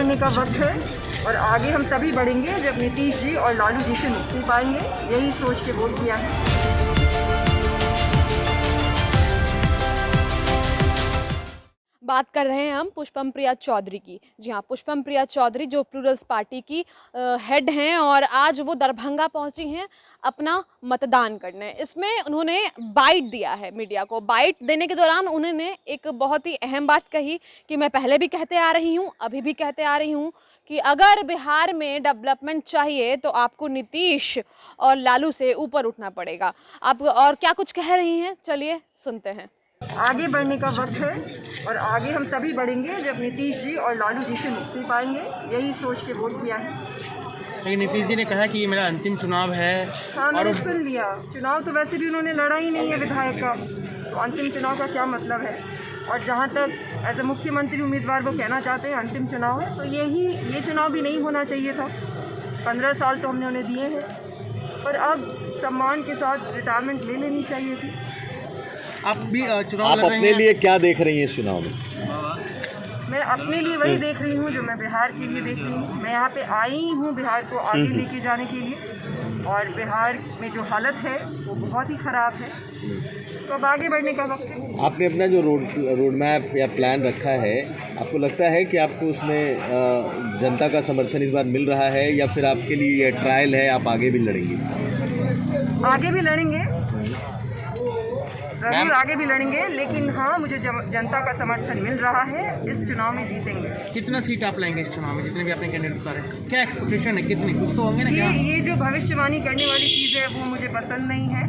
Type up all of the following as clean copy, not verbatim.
बढ़ने का वक्त है और आगे हम तभी बढ़ेंगे जब नीतीश जी और लालू जी से मुक्ति पाएंगे। यही सोच के वोट किया है। बात कर रहे हैं हम पुष्पम प्रिया चौधरी की। जी हाँ, पुष्पम प्रिया चौधरी जो प्लूरल्स पार्टी की हेड हैं और आज वो दरभंगा पहुंची हैं अपना मतदान करने। इसमें उन्होंने बाइट दिया है मीडिया को। बाइट देने के दौरान उन्होंने एक बहुत ही अहम बात कही कि मैं पहले भी कहते आ रही हूँ, अभी भी कहते आ रही हूँ कि अगर बिहार में डेवलपमेंट चाहिए तो आपको नीतीश और लालू से ऊपर उठना पड़ेगा। आप और क्या कुछ कह रही हैं, चलिए सुनते हैं। आगे बढ़ने का वक्त है और आगे हम तभी बढ़ेंगे जब नीतीश जी और लालू जी से मुक्ति पाएंगे। यही सोच के वोट किया है। लेकिन नीतीश जी ने कहा कि ये मेरा अंतिम चुनाव है। हाँ, मैंने सुन लिया। चुनाव तो वैसे भी उन्होंने लड़ा ही नहीं है विधायक का, तो अंतिम चुनाव का क्या मतलब है। और जहाँ तक एज ए मुख्यमंत्री उम्मीदवार वो कहना चाहते हैं अंतिम चुनाव है, तो ये चुनाव भी नहीं होना चाहिए था। 15 साल तो हमने उन्हें दिए हैं, पर अब सम्मान के साथ रिटायरमेंट ले लेनी चाहिए थी। आप भी चुनाव आप लड़ रही अपने हैं। लिए क्या देख रही हैं इस चुनाव में? मैं अपने लिए वही देख रही हूँ जो मैं बिहार के लिए देख रही हूँ। मैं यहाँ पे आई हूँ बिहार को आगे लेके जाने के लिए, और बिहार में जो हालत है वो बहुत ही ख़राब है, तो अब आगे बढ़ने का वक्त है। आपने अपना जो रोड मैप या प्लान रखा है, आपको लगता है कि आपको उसमें जनता का समर्थन इस बार मिल रहा है, या फिर आपके लिए ये ट्रायल है, आप आगे भी लड़ेंगे? आगे भी लड़ेंगे, ज़रूर आगे भी लड़ेंगे, लेकिन हाँ, मुझे जनता का समर्थन मिल रहा है। इस चुनाव में जीतेंगे। कितना सीट आप लाएंगे इस चुनाव में, जितने भी आपने कैंडिडेट उतारे? क्या एक्सपेक्टेशन है, कितने कुछ तो होंगे ना? ये जो भविष्यवाणी करने वाली चीज़ है वो मुझे पसंद नहीं है।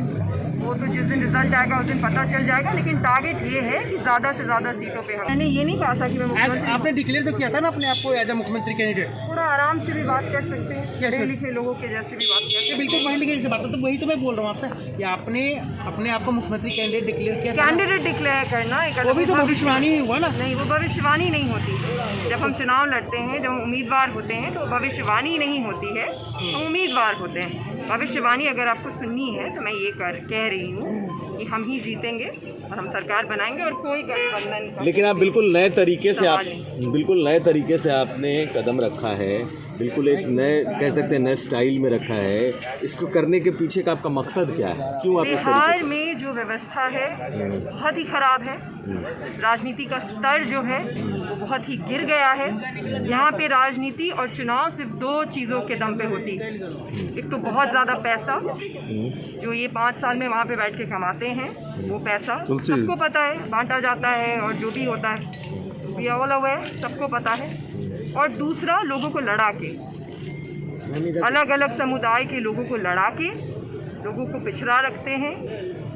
वो तो जिस दिन रिजल्ट आएगा उस दिन पता चल जाएगा, लेकिन टारगेट ये है कि ज़्यादा से ज़्यादा सीटों पे हम। मैंने ये नहीं कहा था कि मैं मुख्यमंत्री। आपने डिक्लेयर तो किया था ना अपने आप को एज ए मुख्यमंत्री कैंडिडेट। थोड़ा आराम से भी बात कर सकते हैं, पढ़े लिखे लोगों के जैसे भी बात कर सकते हैं। बिल्कुल पढ़े लिखे जैसे बात है, तो वही तो मैं बोल रहा हूँ आपसे कि आपने अपने आप को मुख्यमंत्री कैंडिडेट डिक्लेयर किया। कैंडिडेट डिक्लेयर करना एक वो भी तो भविष्यवाणी ही हुआ ना? नहीं, वो भविष्यवाणी नहीं होती। जब हम चुनाव लड़ते हैं, जब उम्मीदवार होते हैं, तो भविष्यवाणी नहीं होती है, हम उम्मीदवार होते हैं। भविष्यवाणी अगर आपको सुननी है तो मैं ये कह रही हूँ कि हम ही जीतेंगे और हम सरकार बनाएंगे और कोई गठबंधन। लेकिन आप बिल्कुल नए तरीके से आपने कदम रखा है, बिल्कुल एक नए कह सकते हैं नए स्टाइल में रखा है। इसको करने के पीछे का आपका मकसद क्या है? क्यों आप बिहार में जो व्यवस्था है बहुत ही खराब है। राजनीति का स्तर जो है वो बहुत ही गिर गया है। यहाँ पे राजनीति और चुनाव सिर्फ 2 चीज़ों के दम पे होती है। एक तो बहुत ज़्यादा पैसा जो ये 5 साल में वहाँ पे बैठ के कमाते हैं, वो पैसा सबको पता है, बांटा जाता है, और जो भी होता है भी ऑल अवेयर, सबको पता है। और दूसरा, लोगों को लड़ा के, अलग अलग समुदाय के लोगों को लड़ा के लोगों को पिछड़ा रखते हैं।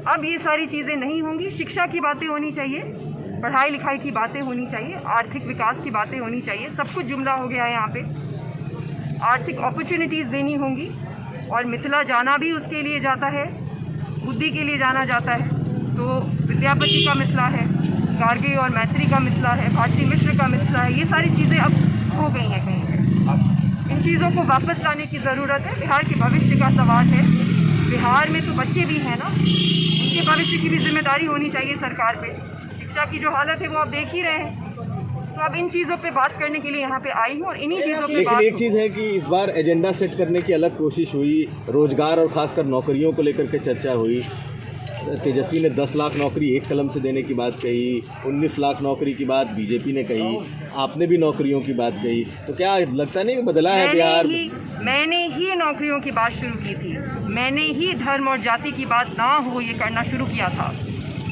अब ये सारी चीज़ें नहीं होंगी। शिक्षा की बातें होनी चाहिए, पढ़ाई लिखाई की बातें होनी चाहिए, आर्थिक विकास की बातें होनी चाहिए। सब कुछ जुमला हो गया है यहाँ पे। आर्थिक अपॉर्चुनिटीज़ देनी होंगी, और मिथिला जाना भी उसके लिए जाता है, बुद्धि के लिए जाना जाता है। तो विद्यापति का मिथिला है, गार्गे और मैत्री का मिथिला है, भारती मिश्र का मिथिला है। ये सारी चीज़ें अब हो गई हैं कहीं। इन चीज़ों को वापस लाने की ज़रूरत है। बिहार के भविष्य का सवाल है। बिहार में तो बच्चे भी हैं ना, उनके भविष्य की भी जिम्मेदारी होनी चाहिए सरकार पे। शिक्षा की जो हालत है वो आप देख ही रहे हैं। तो अब इन चीज़ों पे बात करने के लिए यहाँ पे आई हूँ, और इन्हीं चीज़ों पे लेकिन एक चीज़ है कि इस बार एजेंडा सेट करने की अलग कोशिश हुई, रोजगार और खासकर नौकरियों को लेकर के चर्चा हुई। तेजस्वी ने 10 लाख नौकरी एक कलम से देने की बात कही, 19 लाख नौकरी की बात बीजेपी ने कही, आपने भी नौकरियों की बात कही। तो क्या लगता नहीं बदला है बिहार? मैंने ही नौकरियों की बात शुरू की थी। मैंने ही धर्म और जाति की बात ना हो ये करना शुरू किया था।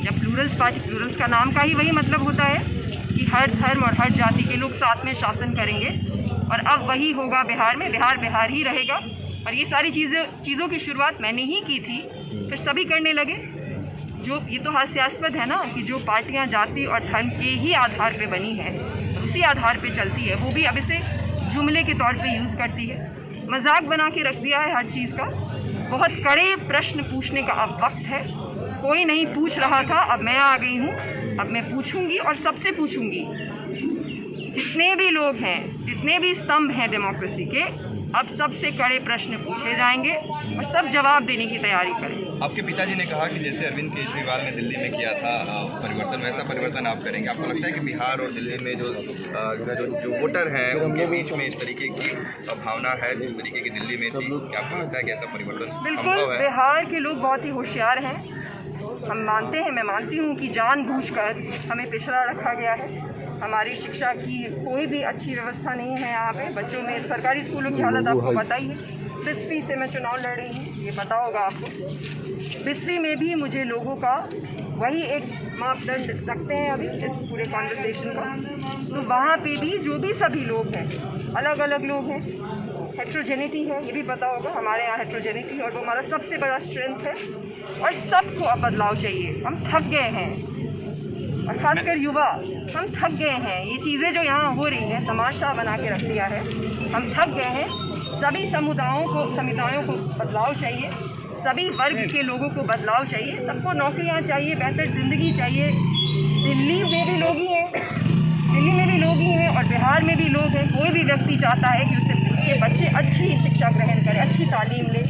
जब प्लूरल्स पार्टी, प्लूरल्स का नाम का ही वही मतलब होता है कि हर धर्म और हर जाति के लोग साथ में शासन करेंगे, और अब वही होगा बिहार में। बिहार ही रहेगा, और ये सारी चीज़ों की शुरुआत मैंने ही की थी, फिर सभी करने लगे। जो ये तो हास्यास्पद है ना कि जो पार्टियां जाति और धर्म के ही आधार पे बनी है, उसी आधार पे चलती है, वो भी अब इसे जुमले के तौर पे यूज़ करती है। मजाक बना के रख दिया है हर चीज़ का। बहुत कड़े प्रश्न पूछने का अब वक्त है। कोई नहीं पूछ रहा था, अब मैं आ गई हूँ। अब मैं पूछूंगी, और सबसे पूछूंगी। जितने भी लोग हैं, जितने भी स्तंभ हैं डेमोक्रेसी के, अब सबसे कड़े प्रश्न पूछे जाएंगे और सब जवाब देने की तैयारी करें। आपके पिताजी ने कहा कि जैसे अरविंद केजरीवाल ने दिल्ली में किया था परिवर्तन, वैसा परिवर्तन आप करेंगे। आपको लगता है कि बिहार और दिल्ली में जो वोटर हैं उनके बीच में इस तरीके की भावना है जिस तरीके की दिल्ली में थी, क्या आपको लगता है कि ऐसा परिवर्तन संभव बिल्कुल, है? बिहार के लोग बहुत ही होशियार हैं। हम मानते हैं, मैं मानती हूँ कि जानबूझकर हमें पिछड़ा रखा गया है। हमारी शिक्षा की कोई भी अच्छी व्यवस्था नहीं है यहाँ पे। बच्चों में सरकारी स्कूलों की हालत आपको पता ही है। बिस्फी से मैं चुनाव लड़ रही हूँ, ये पता होगा आपको। बिस्फी में भी मुझे लोगों का वही एक मापदंड रखते हैं अभी इस पूरे कॉन्वर्सेशन का। तो वहाँ पे भी जो भी सभी लोग हैं, अलग अलग लोग हैं, हेट्रोजेनिटी है, ये भी पता होगा। हमारे यहाँ हेट्रोजेनिटी और वो हमारा सबसे बड़ा स्ट्रेंथ है। और सबको अब बदलाव चाहिए। हम थक गए हैं, और ख़ासकर युवा, हम थक गए हैं। ये चीज़ें जो यहाँ हो रही हैं, तमाशा बना के रख दिया है। हम थक गए हैं। सभी समुदायों को बदलाव चाहिए। सभी वर्ग के लोगों को बदलाव चाहिए। सबको नौकरियाँ चाहिए, बेहतर ज़िंदगी चाहिए। दिल्ली में भी लोग ही हैं और बिहार में भी लोग हैं। कोई भी व्यक्ति चाहता है कि उसके बच्चे अच्छी शिक्षा ग्रहण करें, अच्छी तालीम लें।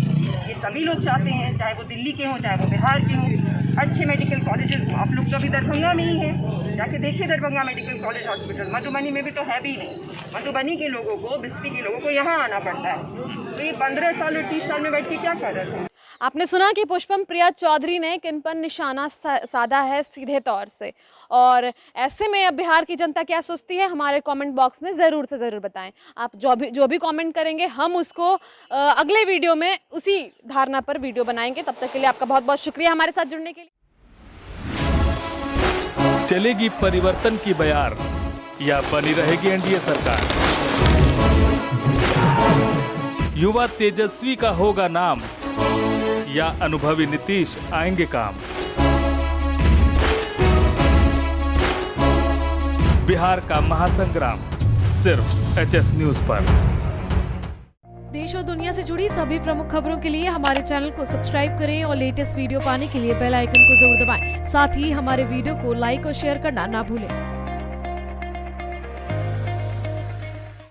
ये सभी लोग चाहते हैं, चाहे वो दिल्ली के हों, चाहे वो बिहार के हों। अच्छे मेडिकल कॉलेजेस हों। आप लोग तो अभी दरभंगा में ही हैं, जाके देखिए Darbhanga medical college hospital. Madhubani में भी तो है भी नहीं। मधुबनी के लोगों को, बिस्फी के लोगों को यहाँ आना पड़ता है। तो ये 15 साल और 30 साल में बैठ के क्या कर रहे थे? आपने सुना कि पुष्पम प्रिया चौधरी ने किन पर निशाना साधा है सीधे तौर से। और ऐसे में अब बिहार की जनता क्या सोचती है, हमारे कमेंट बॉक्स में ज़रूर से ज़रूर बताएं। आप जो भी कमेंट करेंगे, हम उसको अगले वीडियो में उसी धारणा पर वीडियो बनाएंगे। तब तक के लिए आपका बहुत बहुत शुक्रिया हमारे साथ जुड़ने के लिए। चलेगी परिवर्तन की बयार या बनी रहेगी एनडीए सरकार? युवा तेजस्वी का होगा नाम या अनुभवी नीतीश आएंगे काम? बिहार का महासंग्राम सिर्फ एचएस न्यूज पर। देश और दुनिया से जुड़ी सभी प्रमुख खबरों के लिए हमारे चैनल को सब्सक्राइब करें और लेटेस्ट वीडियो पाने के लिए बेल आइकन को जरूर दबाएं। साथ ही हमारे वीडियो को लाइक और शेयर करना ना भूलें।